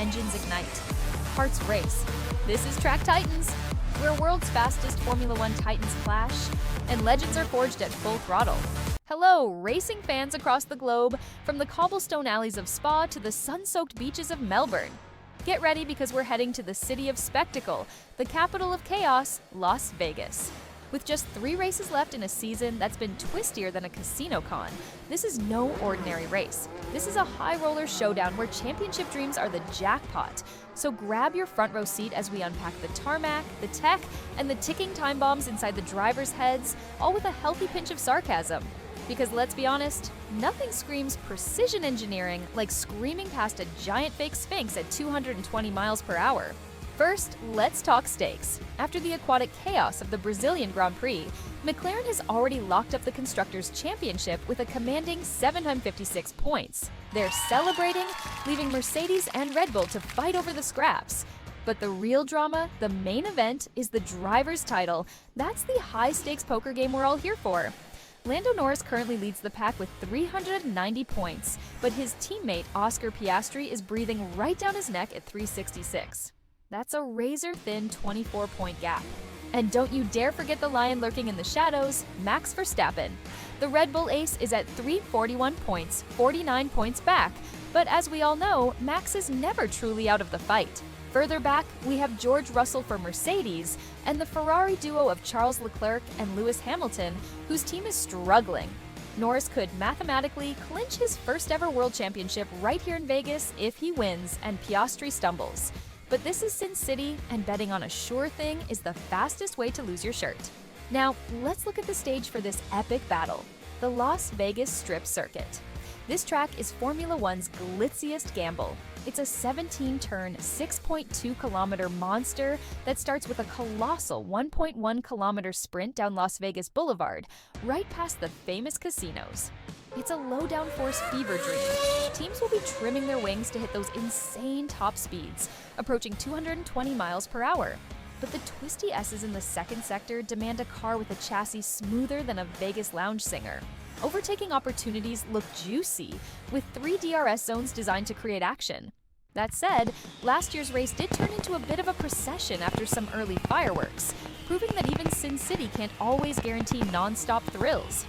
engines ignite. Hearts race. This is Track Titans, where world's fastest Formula One titans clash, and legends are forged at full throttle. Hello, racing fans across the globe, from the cobblestone alleys of Spa to the sun-soaked beaches of Melbourne. Get ready because we're heading to the city of spectacle, the capital of chaos, Las Vegas. With just 3 races left in a season that's been twistier than a casino con, this is no ordinary race. This is a high-roller showdown where championship dreams are the jackpot. So grab your front row seat as we unpack the tarmac, the tech, and the ticking time bombs inside the drivers' heads, all with a healthy pinch of sarcasm. Because let's be honest, nothing screams precision engineering like screaming past a giant fake Sphinx at 220 miles per hour. First, let's talk stakes. After the aquatic chaos of the Brazilian Grand Prix, McLaren has already locked up the Constructors' Championship with a commanding 756 points. They're celebrating, leaving Mercedes and Red Bull to fight over the scraps. But the real drama, the main event, is the driver's title. That's the high-stakes poker game we're all here for. Lando Norris currently leads the pack with 390 points, but his teammate Oscar Piastri is breathing right down his neck at 366. That's a razor-thin 24-point gap. And don't you dare forget the lion lurking in the shadows, Max Verstappen. The Red Bull ace is at 341 points, 49 points back. But as we all know, Max is never truly out of the fight. Further back, we have George Russell for Mercedes and the Ferrari duo of Charles Leclerc and Lewis Hamilton, whose team is struggling. Norris could mathematically clinch his first-ever world championship right here in Vegas if he wins and Piastri stumbles. But this is Sin City, and betting on a sure thing is the fastest way to lose your shirt. Now, let's look at the stage for this epic battle, the Las Vegas Strip Circuit. This track is Formula One's glitziest gamble. It's a 17-turn, 6.2-kilometer monster that starts with a colossal 1.1-kilometer sprint down Las Vegas Boulevard, right past the famous casinos. It's a low-downforce fever dream. Teams will be trimming their wings to hit those insane top speeds, approaching 220 miles per hour. But the twisty S's in the second sector demand a car with a chassis smoother than a Vegas lounge singer. Overtaking opportunities look juicy, with 3 DRS zones designed to create action. That said, last year's race did turn into a bit of a procession after some early fireworks, proving that even Sin City can't always guarantee non-stop thrills.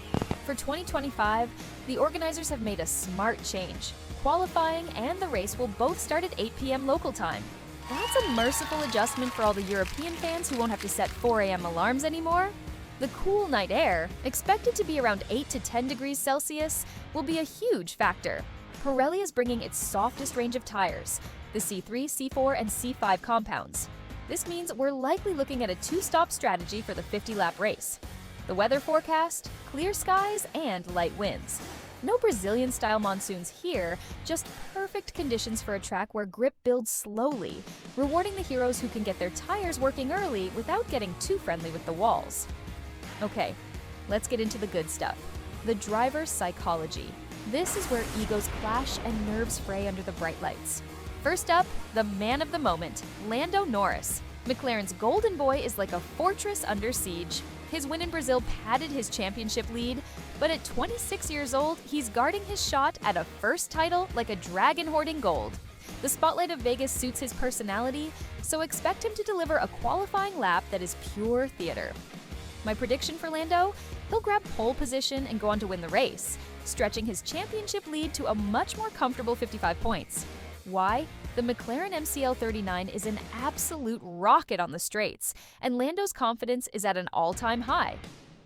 For 2025, the organizers have made a smart change. Qualifying and the race will both start at 8 p.m. local time. That's a merciful adjustment for all the European fans who won't have to set 4 a.m. alarms anymore. The cool night air, expected to be around 8 to 10 degrees Celsius, will be a huge factor. Pirelli is bringing its softest range of tires, the C3, C4, and C5 compounds. This means we're likely looking at a 2-stop strategy for the 50-lap race. The weather forecast, clear skies, and light winds. No Brazilian-style monsoons here, just perfect conditions for a track where grip builds slowly, rewarding the heroes who can get their tires working early without getting too friendly with the walls. Okay, let's get into the good stuff. The driver's psychology. This is where egos clash and nerves fray under the bright lights. First up, the man of the moment, Lando Norris. McLaren's golden boy is like a fortress under siege. His win in Brazil padded his championship lead, but at 26 years old, he's guarding his shot at a first title like a dragon hoarding gold. The spotlight of Vegas suits his personality, so expect him to deliver a qualifying lap that is pure theater. My prediction for Lando? He'll grab pole position and go on to win the race, stretching his championship lead to a much more comfortable 55 points. Why? The McLaren MCL 39 is an absolute rocket on the straights, and Lando's confidence is at an all-time high.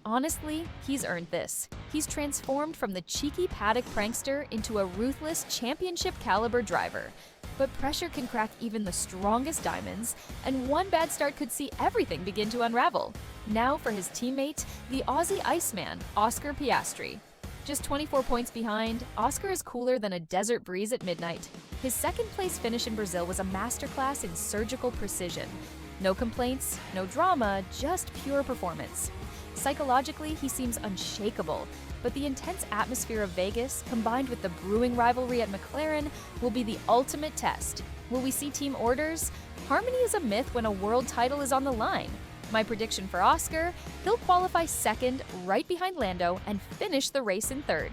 Honestly, he's earned this. He's transformed from the cheeky paddock prankster into a ruthless championship-caliber driver. But pressure can crack even the strongest diamonds, and one bad start could see everything begin to unravel. Now for his teammate, the Aussie Iceman, Oscar Piastri. Just 24 points behind, Oscar is cooler than a desert breeze at midnight. His second-place finish in Brazil was a masterclass in surgical precision. No complaints, no drama, just pure performance. Psychologically, he seems unshakable, but the intense atmosphere of Vegas, combined with the brewing rivalry at McLaren, will be the ultimate test. Will we see team orders? Harmony is a myth when a world title is on the line. My prediction for Oscar, he'll qualify second, right behind Lando, and finish the race in third.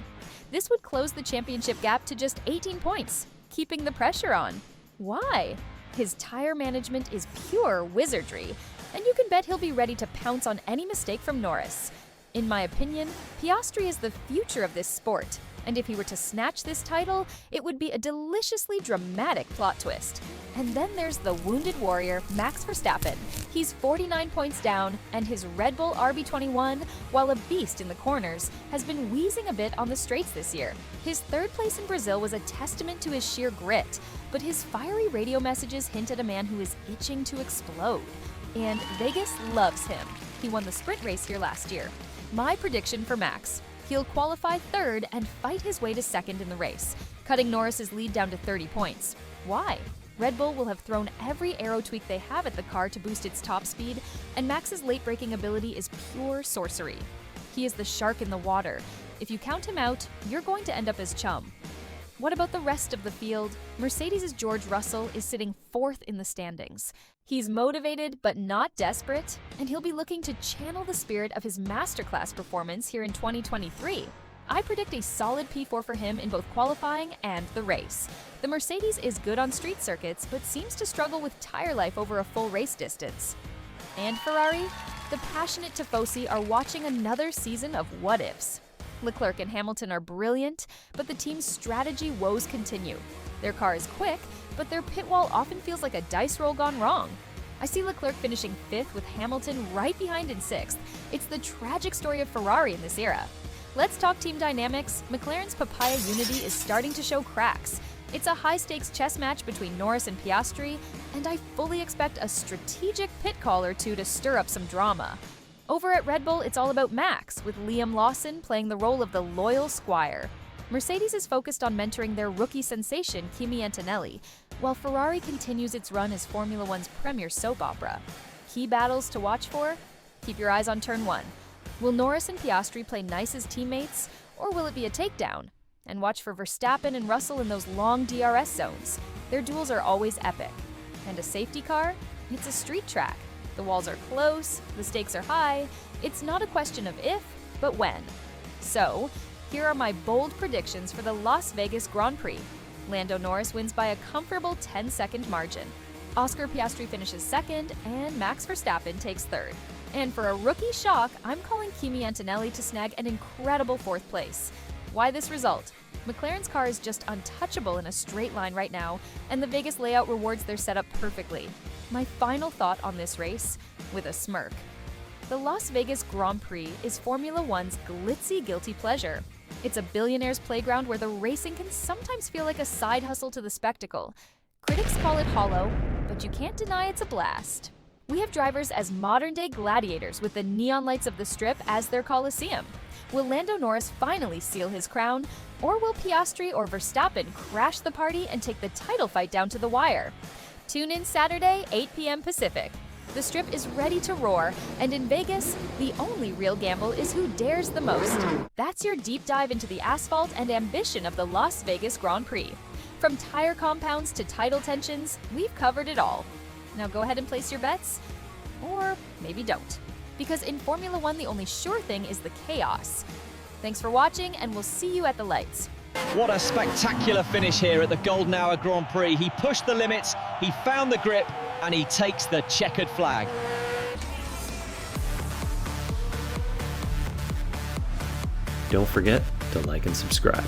This would close the championship gap to just 18 points, keeping the pressure on. Why? His tire management is pure wizardry, and you can bet he'll be ready to pounce on any mistake from Norris. In my opinion, Piastri is the future of this sport, and if he were to snatch this title, it would be a deliciously dramatic plot twist. And then there's the wounded warrior, Max Verstappen. He's 49 points down, and his Red Bull RB21, while a beast in the corners, has been wheezing a bit on the straights this year. His third place in Brazil was a testament to his sheer grit, but his fiery radio messages hint at a man who is itching to explode. And Vegas loves him. He won the sprint race here last year. My prediction for Max: he'll qualify third and fight his way to second in the race, cutting Norris's lead down to 30 points. Why? Red Bull will have thrown every aero tweak they have at the car to boost its top speed, and Max's late-braking ability is pure sorcery. He is the shark in the water. If you count him out, you're going to end up as chum. What about the rest of the field? Mercedes' George Russell is sitting fourth in the standings. He's motivated but not desperate, and he'll be looking to channel the spirit of his masterclass performance here in 2023. I predict a solid P4 for him in both qualifying and the race. The Mercedes is good on street circuits, but seems to struggle with tire life over a full race distance. And Ferrari? The passionate Tifosi are watching another season of what-ifs. Leclerc and Hamilton are brilliant, but the team's strategy woes continue. Their car is quick, but their pit wall often feels like a dice roll gone wrong. I see Leclerc finishing 5th with Hamilton right behind in 6th. It's the tragic story of Ferrari in this era. Let's talk team dynamics. McLaren's papaya unity is starting to show cracks. It's a high-stakes chess match between Norris and Piastri, and I fully expect a strategic pit call or two to stir up some drama. Over at Red Bull, it's all about Max, with Liam Lawson playing the role of the loyal squire. Mercedes is focused on mentoring their rookie sensation, Kimi Antonelli, while Ferrari continues its run as Formula One's premier soap opera. Key battles to watch for? Keep your eyes on Turn 1. Will Norris and Piastri play nice as teammates, or will it be a takedown? And watch for Verstappen and Russell in those long DRS zones. Their duels are always epic. And a safety car? It's a street track. The walls are close, the stakes are high. It's not a question of if, but when. So, here are my bold predictions for the Las Vegas Grand Prix. Lando Norris wins by a comfortable 10-second margin. Oscar Piastri finishes second, and Max Verstappen takes third. And for a rookie shock, I'm calling Kimi Antonelli to snag an incredible 4th place. Why this result? McLaren's car is just untouchable in a straight line right now, and the Vegas layout rewards their setup perfectly. My final thought on this race, with a smirk. The Las Vegas Grand Prix is Formula One's glitzy guilty pleasure. It's a billionaire's playground where the racing can sometimes feel like a side hustle to the spectacle. Critics call it hollow, but you can't deny it's a blast. We have drivers as modern-day gladiators with the neon lights of the Strip as their coliseum. Will Lando Norris finally seal his crown, or will Piastri or Verstappen crash the party and take the title fight down to the wire? Tune in Saturday, 8 p.m. Pacific. The Strip is ready to roar, and in Vegas, the only real gamble is who dares the most. That's your deep dive into the asphalt and ambition of the Las Vegas Grand Prix. From tire compounds to title tensions, we've covered it all. Now go ahead and place your bets, or maybe don't. Because in Formula One, the only sure thing is the chaos. Thanks for watching, and we'll see you at the lights. What a spectacular finish here at the Golden Hour Grand Prix. He pushed the limits, he found the grip, and he takes the checkered flag. Don't forget to like and subscribe.